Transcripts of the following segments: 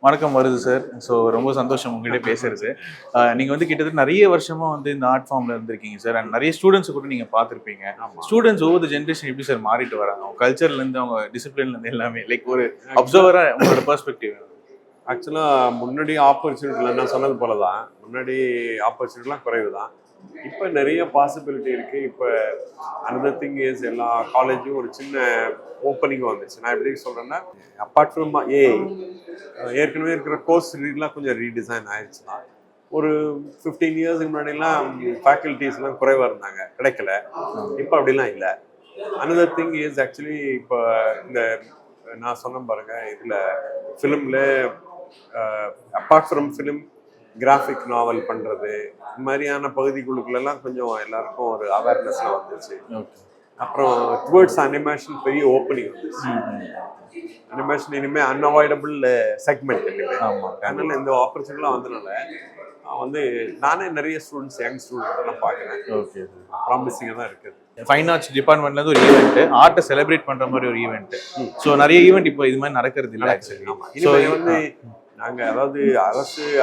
வணக்கம் வருது sir. So ரொம்ப சந்தோஷம் உங்ககிட்ட பேசுறது. நீங்க வந்து கிட்டத்தட்ட நிறைய வருஷமா வந்து இந்த ஆர்ட் ஃபார்ம்ல இருந்திருக்கீங்க சார். அண்ட் நிறைய ஸ்டூடெண்ட்ஸ் கூட நீங்க பார்த்துருப்பீங்க. ஆமா. ஸ்டூடெண்ட்ஸ் ஒவ்வொரு ஜென்ரேஷன் எப்படி சார் மாறிட்டு வராங்க? அவங்க கல்ச்சர்ல இருந்து, அவங்க டிசிப்ளின்ல இருந்து எல்லாமே லைக் ஒரு அப்சர்வரா உங்களோட பெர்ஸ்பெக்டிவ். ஆக்சுவலா முன்னாடி ஆப்பர்ச்சுனிட்டில நான் சொன்னது போல தான். முன்னாடி ஆப்பர்ச்சுனிட்டிலாம் குறைவு தான். இப்ப நிறைய பாசிபிலிட்டி இருக்கு. இப்ப அனதர் திங் இஸ் எல்லா காலேஜும் ஒரு சின்ன ஓப்பனிங் வந்துச்சு. நான் எப்படி சொல்றேன்னா, அப்பார்ட் ஃப்ரம் ஏற்கனவே இருக்கிற கோர்ஸ் எல்லாம் கொஞ்சம் ரீடிசைன் ஆயிடுச்சு தான். ஒரு 15 இயர்ஸ்க்கு முன்னாடிலாம் ஃபேக்கல்டிஸ்லாம் குறைவா இருந்தாங்க, கிடைக்கல. இப்போ அப்படிலாம் இல்லை. அனதர் திங் இஸ் ஆக்சுவலி இப்போ இந்த நான் சொன்ன பாருங்க, இதுல ஃபிலிம்ல apart from film graphic novel பண்றது இந்த மாதிரியான பகுதிகளுக்குள்ளெல்லாம் கொஞ்சம் எல்லாருக்கும் ஒரு அவேர்னஸ்லாம் வந்துச்சு. அப்புறம் டுவர்ட்ஸ் அனிமேஷன் பெரிய ஓப்பனிங் வந்துச்சு. அனிமேஷன் இனிமே அன்அவாய்டபிள் செக்மெண்ட் இனிமே. அதனால இந்த ஆப்பர்ச்சுனிட்டிலாம் வந்தனால வந்து நானே நிறைய ஸ்டூடெண்ட்ஸ், யங் ஸ்டூடெண்ட்ஸ் எல்லாம் பார்க்குறேன். ஓகே, ப்ராமிசிங்காக தான் இருக்குது. ஃபைன் ஆர்ட்ஸ் டிபார்ட்மெண்ட்ல இருந்து ஒரு ஈவெண்ட், ஆர்ட்டை செலிப்ரேட் பண்ற மாதிரி ஒரு ஈவெண்ட். ஸோ நிறைய ஈவெண்ட் இப்போ இது மாதிரி நடக்கிறது இல்லை ஆக்சுவலி. ஸோ வந்து நாங்க அதாவது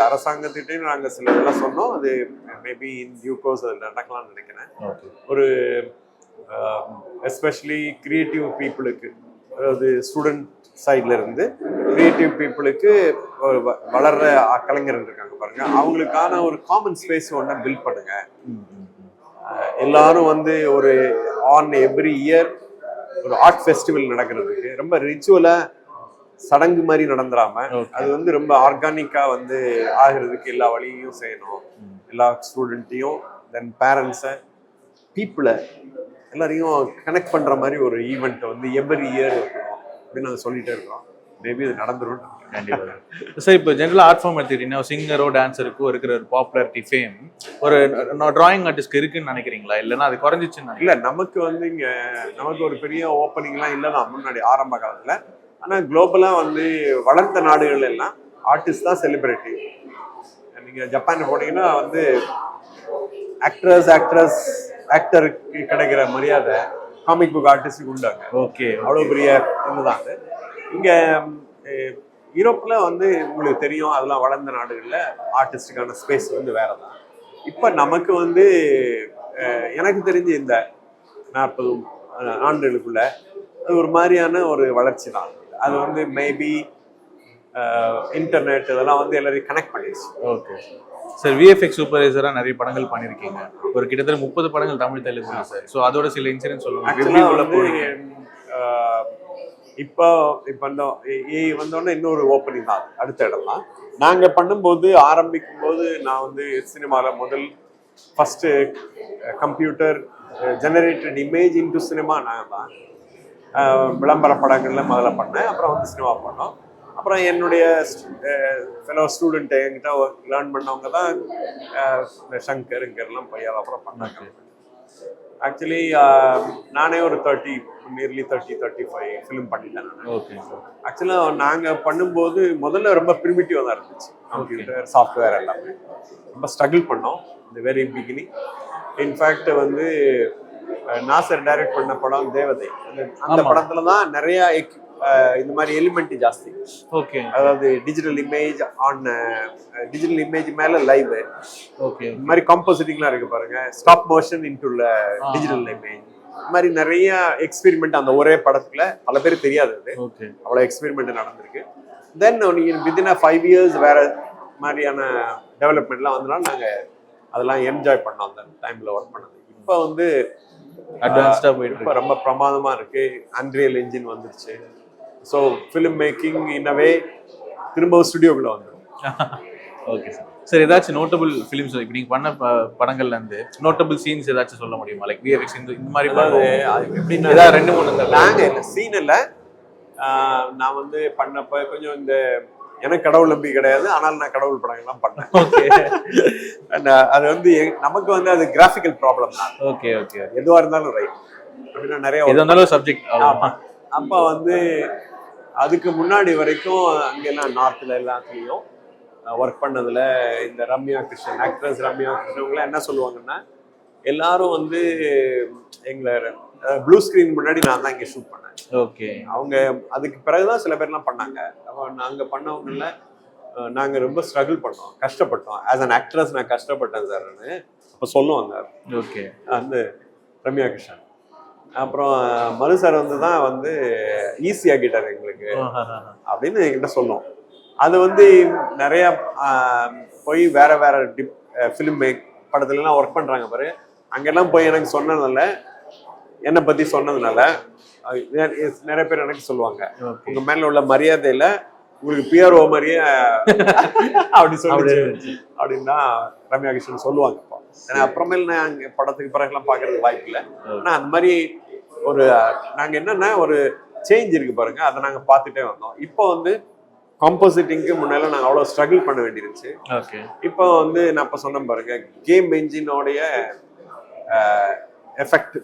அரசாங்கத்திட்டே நாங்க சில இதெல்லாம் சொன்னோம். அது மேபி இன் டியூ கோர்ஸ் அதில் நடக்கலாம்னு நினைக்கிறேன். ஒரு எஸ்பெஷலி கிரியேட்டிவ் பீப்புளுக்கு, அதாவது ஸ்டூடெண்ட் சைட்ல இருந்து கிரியேட்டிவ் பீப்புளுக்கு வளர்ற கலைஞர்கள் இருக்காங்க பாருங்க, அவங்களுக்கான ஒரு காமன் ஸ்பேஸ் ஒன்று பில்ட் பண்ணுங்க. எல்லாரும் வந்து ஒரு ஆன் எவ்ரி இயர் ஒரு ஆர்ட் ஃபெஸ்டிவல் நடக்கிறதுக்கு ரொம்ப ரிச்சுவலா சடங்கு மாதிரி நடந்துடாம அது வந்து ரொம்ப ஆர்கானிக்கா வந்து ஆகிறதுக்கு எல்லா வழியையும் செய்யணும். எல்லா ஸ்டூடெண்ட்டையும், தென் பேரண்ட்ஸை, பீப்புளை எல்லாரையும் கனெக்ட் பண்ற மாதிரி ஒரு ஈவெண்ட் வந்து எவ்ரி இயர் இருக்கணும் அப்படின்னு நாங்கள் சொல்லிட்டே இருக்கோம். மேபி இது நடந்துரும் கண்டிப்பாக. சார் இப்போ ஜென்ரலாக ஆர்ட் ஃபார்ம் எடுத்துக்கிட்டீங்கன்னா சிங்கரோ டான்ஸருக்கோ இருக்கிற ஒரு பாப்புலாரிட்டி ஃபேம் ஒரு டிராயிங் ஆர்டிஸ்ட்க்கு இருக்குன்னு நினைக்கிறீங்களா? இல்லைன்னா அது குறைஞ்சிச்சுன்னு? இல்லை, நமக்கு வந்து இங்கே நமக்கு ஒரு பெரிய ஓப்பனிங்லாம் இல்லை தான் முன்னாடி ஆரம்ப காலத்தில். ஆனால் குளோபலாக வந்து வளர்ந்த நாடுகள் எல்லாம் ஆர்டிஸ்ட் தான் செலிபிரிட்டி. நீங்கள் ஜப்பான் போனீங்கன்னா வந்து ஆக்டருக்கு கிடைக்கிற மரியாதை காமிக் புக் ஆர்டிஸ்டுக்கு உண்டாங்க. ஓகே, அவ்வளோ பெரிய இதுதான் அது. இங்கே யூரோப்பில் வந்து உங்களுக்கு தெரியும், அதெல்லாம் வளர்ந்த நாடுகளில் ஆர்டிஸ்டுக்கான ஸ்பேஸ் வந்து வேற தான். இப்போ நமக்கு வந்து எனக்கு தெரிஞ்சு இந்த 40 ஆண்டுகளுக்குள்ள அது ஒரு மாதிரியான ஒரு வளர்ச்சி தான். அது வந்து மேபி இன்டர்நெட் இதெல்லாம் வந்து எல்லாரையும் கனெக்ட் பண்ணிடுச்சு. ஓகே சார், விஎஃப்எக்ஸ் சூப்பர்வைசராக நிறைய படங்கள் பண்ணியிருக்கீங்க. ஒரு கிட்டத்தட்ட 30 படங்கள் தமிழ் தெலுங்கு சார். ஸோ அதோட சில இன்சிடென்ட் சொல்லுவாங்க. இப்போ வந்தோடனே இன்னொரு ஓப்பனிங் தான் அடுத்த இடம் தான். நாங்கள் பண்ணும்போது ஆரம்பிக்கும் போது நான் வந்து சினிமாவில் first computer generated image into cinema நான் தான் விளம்பர படங்கள்ல முதல்ல பண்ணேன். அப்புறம் வந்து சினிமா பண்ணோம். அப்புறம் என்னுடைய ஃபெலோ ஸ்டூடெண்ட் என்கிட்ட லேர்ன் பண்ணவங்க தான் சங்கர்லாம் பையால் அப்புறம் பண்ணாங்க. ஆக்சுவலி நானே ஒரு 35 ஃபிலிம் பண்ணிட்டேன் நான். ஓகே. ஆக்சுவலாக நாங்கள் பண்ணும்போது முதல்ல ரொம்ப ப்ரிமிட்டிவாக தான் இருந்துச்சு. கம்ப்யூட்டர் சாஃப்ட்வேர் எல்லாமே ரொம்ப ஸ்ட்ரகிள் பண்ணோம் இந்த வெரி பிகினிங். இன்ஃபேக்ட் வந்து நாசர் டைரக்ட் பண்ண படம் தேவதை, அந்த படத்துல தான் நிறைய இந்த மாதிரி எலிமெண்ட் ஜாஸ்தி. ஓகே. அதாவது டிஜிட்டல் இமேஜ் மேல லைவ். ஓகே. இந்த மாதிரி காம்போசிட்டிங்லாம் இருக்கு பாருங்க, ஸ்டாப் மோஷன் இன்டுள்ள டிஜிட்டல் இமேஜ், இந்த மாதிரி நிறைய எக்ஸ்பெரிமெண்ட் அந்த ஒரே படத்துல பல பேர் தெரியாது. அது அவ்வளவு எக்ஸ்பெரிமெண்ட் நடந்திருக்கு. தென் வித்தின் 5 இயர்ஸ் வேற மாதிரியான டெவலப்மெண்ட்லாம் வந்தனால நாங்க அதெல்லாம் என்ஜாய் பண்ணோம் அந்த டைம்ல ஒர்க் பண்ணது. இப்போ வந்து அட்வான்ஸ்டா போயிட்டு இப்போ ரொம்ப பிரமாதமா இருக்கு. அன்ரியல் என்ஜின் வந்துருச்சு. ஸோ ஃபிலிம் மேக்கிங் இன்னவே திரும்ப ஸ்டுடியோக்குள்ள வந்துடும். Okay sir. சார், ஏதாச்சும் நோட்டபிள் ஃபிலிம்ஸ் இப்போ நீங்கள் பண்ண படங்கள்ல இருந்து நோட்டபிள் சீன்ஸ் ஏதாச்சும் சொல்ல முடியுமா? லைக் விஎஃப்எக்ஸ் இந்த மாதிரி எப்படின்னா ஏதாவது 2-3 நாங்கள் இல்லை சீன் இல்லை. நான் வந்து பண்ணப்ப கொஞ்சம் இந்த எனக்கு கடவுள் நம்பி கிடையாது, ஆனால் நான் கடவுள் படங்கள்லாம் பண்ணேன். அது வந்து நமக்கு வந்து அது கிராஃபிக்கல் ப்ராப்ளம் தான். Okay okay. எதுவாக இருந்தாலும் ரைட் அப்படின்னா நிறைய இருந்தாலும் சப்ஜெக்ட். அப்போ வந்து அதுக்கு முன்னாடி வரைக்கும் அங்கெல்லாம் நார்த்தில் எல்லாத்துலேயும் ஒர்க் பண்ணதில் இந்த ஆக்ட்ரஸ் ரம்யா கிருஷ்ணன் என்ன சொல்லுவாங்கன்னா, எல்லாரும் வந்து எங்களை ப்ளூ ஸ்க்ரீன் முன்னாடி நான் தான் இங்கே ஷூட் பண்ணேன். ஓகே. அவங்க அதுக்கு பிறகுதான் சில பேர்லாம் பண்ணாங்க. நாங்கள் பண்ணவங்கள நாங்கள் ரொம்ப ஸ்ட்ரகிள் பண்ணோம், கஷ்டப்பட்டோம். ஆஸ் அன் ஆக்ட்ரஸ் நான் கஷ்டப்பட்டேன் சார்ன்னு அப்போ சொல்லுவாங்க ஓகே. வந்து ரம்யா கிருஷ்ணன். அப்புறம் மனு சார் தான் ஈஸியாக்கிட்டார் எங்களுக்கு அப்படின்னு என்கிட்ட சொன்னோம். அது நிறைய போய் வேற வேற ஃபிலிம் மேக் படத்துலலாம் ஒர்க் பண்றாங்க பாரு, அங்கெல்லாம் போய் எனக்கு சொன்னதுனால, என்னை பத்தி சொன்னதுனால நிறைய பேர் எனக்கு சொல்லுவாங்க, உங்க மேல உள்ள மரியாதையில உங்களுக்கு பிஆர்ஓ மாதிரியே அப்படி சொல்லி அப்படின்னா ரம்யா கிருஷ்ணன் சொல்லுவாங்க. ஏன்னா அப்புறமேல் நான் அங்கே படத்துக்கு பிறகுலாம் பார்க்கறதுக்கு வாய்ப்பு இல்லை. ஆனால் அந்த மாதிரி ஒரு நாங்கள் என்னன்னா ஒரு சேஞ்ச் இருக்கு பாருங்க, அதை நாங்கள் பார்த்துட்டே வந்தோம். இப்போ காம்போசிட்டிங்க்கு முன்னால நாங்கள் அவ்வளோ ஸ்ட்ரகிள் பண்ண வேண்டியிருந்துச்சு. இப்போ நான் இப்போ சொன்னேன் பாருங்க, கேம் என்ஜினோடைய எஃபெக்ட்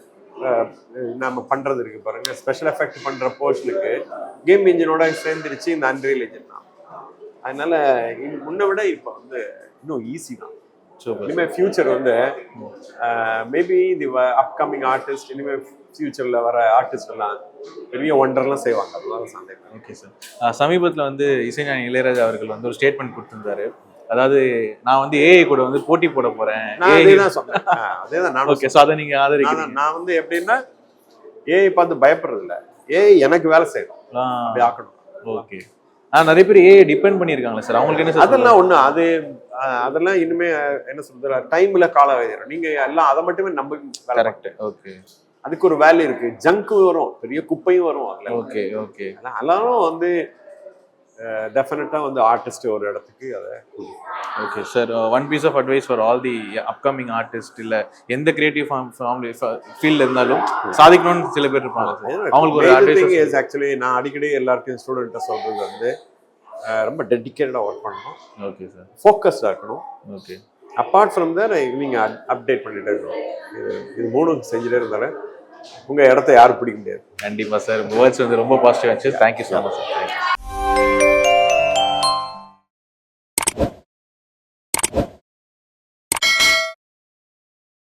நம்ம பண்றது இருக்கு பாருங்க, ஸ்பெஷல் எஃபெக்ட் பண்ற போர்ஷனுக்கு கேம் இன்ஜினோட சேர்ந்துருச்சு இந்த அன்ரியல் இன்ஜின் தான். அதனால முன்ன விட இப்போ இன்னும் ஈஸி தான். இனிமே ஃபியூச்சர் மேபி தி அப்கமிங் ஆர்டிஸ்ட், இனிமே ஃபியூச்சர்ல வர ஆர்டிஸ்ட் எல்லாம் பெரிய ஒண்டர்லாம் செய்வாங்க, அதுதான் சந்தேகம். Okay sir. சமீபத்தில் இசைஞானி இளையராஜா அவர்கள் ஒரு ஸ்டேட்மெண்ட் கொடுத்திருந்தாரு. அதாவது நான் ஏஐ கூட போட்டி போட போறேன். அதேதான் சொன்னேன், அதேதான் நான். ஓகே, சோ அதை நீங்க ஆதரிக்கிறீங்க? நான் எப்படின்னா ஏஐ பார்த்து பயப்படுறது இல்லை, ஏஐ எனக்கு வேலை செய்யணும், அப்படி ஆக்கணும். ஓகே. நிறைய பேர் ஏஐ டிபெண்ட் பண்ணிருக்காங்களா சார்? அவங்களுக்கு என்ன? அதெல்லாம் ஒண்ணு அதெல்லாம் இனிமே என்ன சொல்றது, டைம்ல காலம் எழுதிடும். நீங்க எல்லாம் அதை மட்டுமே நம்ப. கரெக்ட். ஓகே. அதுக்கு ஒரு வேல்யூ இருக்கு. ஜங்க் வரும், பெரிய குப்பையும் வரும் அதுல. Okay okay. எல்லாரும் டெஃபினட்டா ஆர்டிஸ்ட் ஒரு இடத்துக்கு அதை. Okay sir, one piece of advice for all the upcoming artist, இல்ல எந்த கிரியேட்டிவ் ஃபீல்ட்ல இருந்தாலும் சாதிக்கணும்னு சில பேர் இருப்பாங்க சார், அவங்களுக்கு ஒரு அட்வைஸ். ஆக்சுவலி நான் அடிக்கடி எல்லாருக்கும் ஸ்டூடெண்ட்டை சொல்றது ரொம்ப டெடிக்கேட்டடா ஒர்க் பண்ணணும். Okay sir. ஃபோக்கஸ்டா இருக்கணும். ஓகே. அப்பார்ட் ஃப்ரம் தட் நீங்க அப்டேட் பண்ணிட்டே இருக்கணும். இது மூணும் செஞ்சுட்டே இருந்தாலும் உங்க இடத்த யாரும் பிடிக்க முடியாது. கண்டிப்பா சார். வேர்ட்ஸ் ரொம்ப பாசிட்டிவ் ஆச்சு. Thank you so much sir.